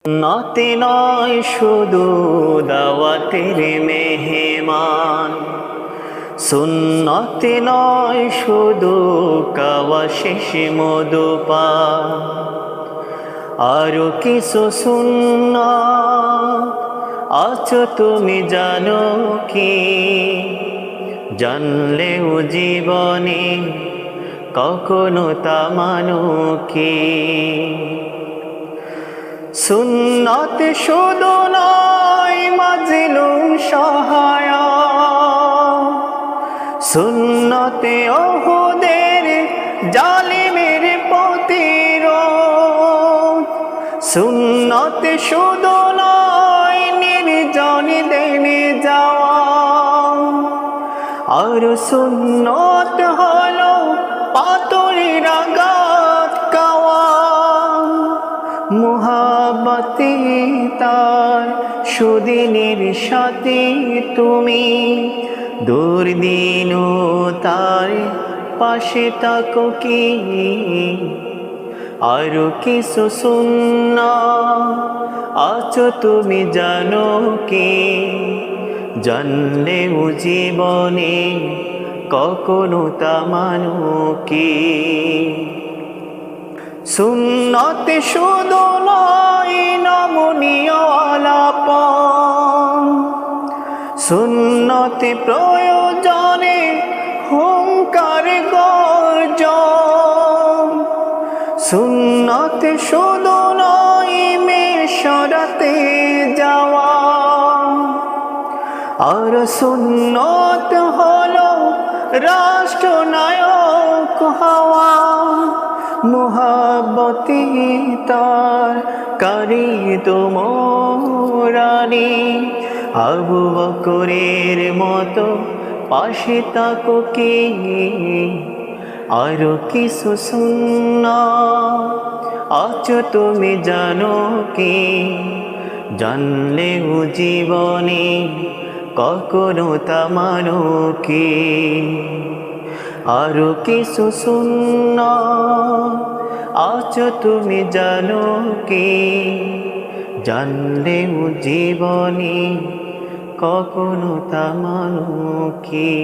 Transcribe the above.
নাতে নয় শুধু দাওয়াতের মেহমান, সুন্নতে নয় শুধু কাওয়া শেষে মধুপান, আরো কিছু সুন্নাত আছো তুমি জানো কি? জানলেও জীবনে কখনো তা মানো কি? সুন্নাত শুধু নয় মাজলুম সহায়ক, সুন্নতে ওহুদের জালিমের প্রতিরোধ, সুন্নত শুধু নয় নির্জন দেনে যাওয়া, আর সুন্নত হলো পাথরের আঘাত খাওয়া। মুহাব্বতে তার সুদিনের সাথে তুমি দুর্দিনও তার পাশে থাকো কি? আরো কিছু সুন্নাত আছো তুমি জানো কি? জানলেও জীবনে কখনো তা মানো কি? সুন্নত শুধু নয় নমনীয় আলাপন, সুন্নতে প্রয়োজনে হুঙ্কার গর্জন, সুন্নত শুধু নয় মেশরাতে যাওয়া, আর সুন্নত হলো রাষ্ট্রনায়ক হওয়া। মুহাব্বতে তার কারি তোমরানি আবু বকরের মতো পাশে থাকো কি? আরো কিছু সুন্নাত আছো তুমি জানো কি? জানলেও জীবনে কখনো তা মানো কি? আরো কিছু সুন্নাত আছো তুমি জানো কি? জানলেও জীবনে কখনো তা মানো কি?